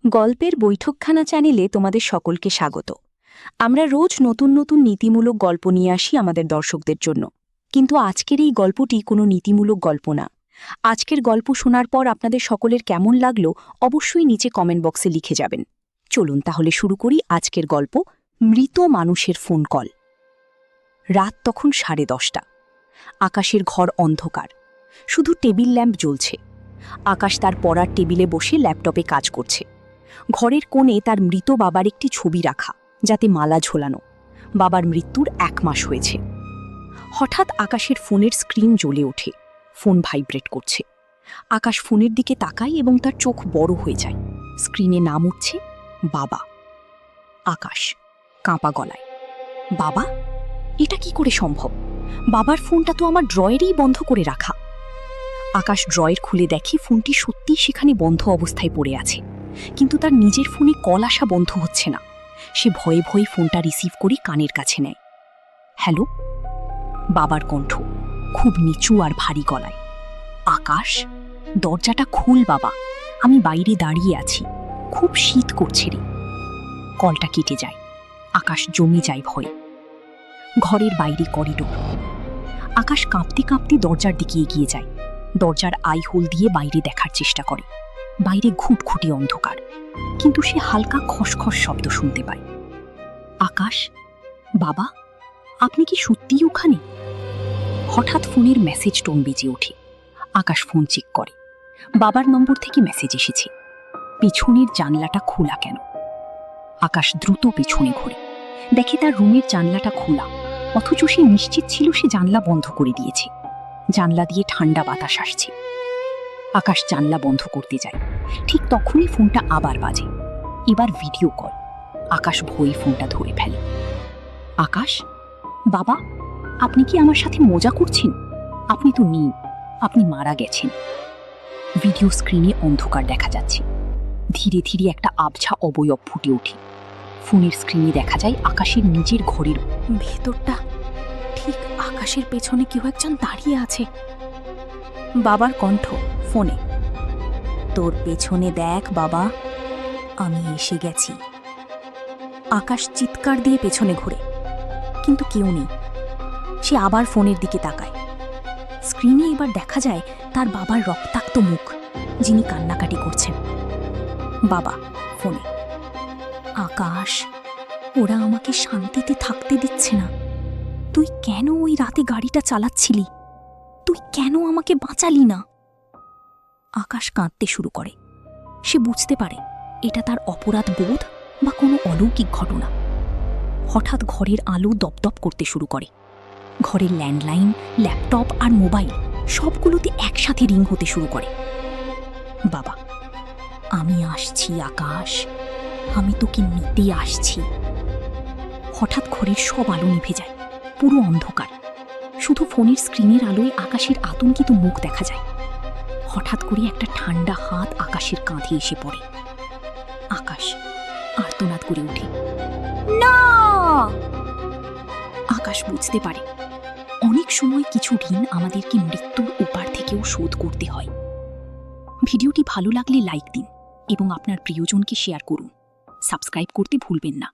গল্পের বৈঠকখানা চ্যানেলে তোমাদের সকলকে স্বাগত। আমরা রোজ নতুন নতুন নীতিমূলক গল্প নিয়ে আসি আমাদের দর্শকদের জন্য, কিন্তু আজকের এই গল্পটি কোনো নীতিমূলক গল্প না। আজকের গল্প শোনার পর আপনাদের সকলের কেমন লাগলো অবশ্যই নিচে কমেন্ট বক্সে লিখে যাবেন। চলুন তাহলে শুরু করি আজকের গল্প, মৃত মানুষের ফোন কল। রাত তখন 10:30। আকাশের ঘর অন্ধকার, শুধু টেবিল ল্যাম্প জ্বলছে। আকাশ তার পড়ার টেবিলে বসে ল্যাপটপে কাজ করছে। ঘরের কোণে তার মৃত বাবার একটি ছবি রাখা, যাতে মালা ঝোলানো। বাবার মৃত্যুর 1 মাস হয়েছে। হঠাৎ আকাশের ফোনের স্ক্রিন জ্বলে ওঠে। ফোন ভাইব্রেট করছে। আকাশ ফোনের দিকে তাকায় এবং তার চোখ বড় হয়ে যায়। স্ক্রিনে নাম উঠছে বাবা। আকাশ কাঁপা গলায়, বাবা? এটা কি করে সম্ভব? বাবার ফোনটা তো আমার ড্রয়ারেই বন্ধ করে রাখা। আকাশ ড্রয়ার খুলে দেখে ফোনটি সত্যিই সেখানে বন্ধ অবস্থায় পড়ে আছে, কিন্তু তার নিজের ফোনে কল আসা বন্ধ হচ্ছে না। সে ভয়ে ভয়ে ফোনটা রিসিভ করে কানের কাছে নেয়। হ্যালো? বাবার কণ্ঠ, খুব নিচু আর ভারী গলায়। আকাশ, দরজাটা খুল বাবা, আমি বাইরে দাঁড়িয়ে আছি, খুব শীত করছে রে। কলটা কেটে যায়। আকাশ জমে যায় ভয়ে। ঘরের বাইরে করিডোর। আকাশ কাঁপতে কাঁপতে দরজার দিকে এগিয়ে যায়। দরজার আই হোল দিয়ে বাইরে দেখার চেষ্টা করে। বাইরে ঘুটঘুটি অন্ধকার, কিন্তু সে হালকা খসখস শব্দ শুনতে পায়। আকাশ, বাবা, আপনি কি সত্যিই ওখানে? হঠাৎ ফোনের মেসেজ টোন বেজে ওঠে। আকাশ ফোন চেক করে। বাবার নম্বর থেকে মেসেজ এসেছে। পেছনের জানলাটা খোলা কেন? আকাশ দ্রুত পেছনে ঘোরে। দেখে তার রুমের জানলাটা খোলা, অথচ সে নিশ্চিত ছিল সে জানলা বন্ধ করে দিয়েছে। জানলা দিয়ে ঠান্ডা বাতাস আসছে। আকাশ জানলা বন্ধ করতে যায়, ঠিক তখনই ফোনটা আবার বাজে। এবার ভিডিও কল। আকাশ ভয়ে ফোনটা ধরে ফেলে। আকাশ, বাবা, আপনি কি আমার সাথে মজা করছেন? আপনি তো নেই, আপনি মারা গেছেন। ভিডিও স্ক্রিনে অন্ধকার দেখা যাচ্ছে। ধীরে ধীরে একটা আবছা অবয়ব ফুটে ওঠে। ফোনের স্ক্রিনে দেখা যায় আকাশের নিজের ঘরের ভেতরটা। ঠিক আকাশের পেছনে কেউ একজন দাঁড়িয়ে আছে। বাবার কণ্ঠ ফোনে, তোর পেছনে দেখ বাবা, আমি এসে গেছি। আকাশ চিৎকার দিয়ে পেছনে ঘোরে, কিন্তু কেউ নেই। সে আবার ফোনের দিকে তাকায়। স্ক্রিনে এবার দেখা যায় তার বাবার রক্তাক্ত মুখ, যিনি কান্নাকাটি করছেন। বাবা ফোনে, আকাশ, ওরা আমাকে শান্তিতে থাকতে দিচ্ছে না। তুই কেন ওই রাতে গাড়িটা চালাচ্ছিলি? তুই কেন আমাকে বাঁচালি না? আকাশ কাঁদতে শুরু করে। সে বুঝতে পারে এটা তার অপরাধ বোধ বা কোনো অলৌকিক ঘটনা। হঠাৎ ঘরের আলো দপদপ করতে শুরু করে। ঘরের ল্যান্ডলাইন, ল্যাপটপ আর মোবাইল সবগুলোতে একসাথে রিং হতে শুরু করে। বাবা, আমি আসছি আকাশ, আমি তোকে নিতে আসছি। হঠাৎ ঘরের সব আলো নিভে যায়, পুরো অন্ধকার। শুধু ফোনের স্ক্রিনের আলোয় আকাশের আতঙ্কিত মুখ দেখা যায়। হঠাৎ করে একটা ঠান্ডা হাত আকাশের কাঁধে এসে পড়ে। আকাশ আর্তনাদ করে ওঠে, না! আকাশ বুঝতে পারে অনেক সময় কিছু ঋণ আমাদেরকে মৃত্যুর উপার থেকেও শোধ করতে হয়। ভিডিওটি ভালো লাগলে লাইক দিন এবং আপনার প্রিয়জনকে শেয়ার করুন। সাবস্ক্রাইব করতে ভুলবেন না।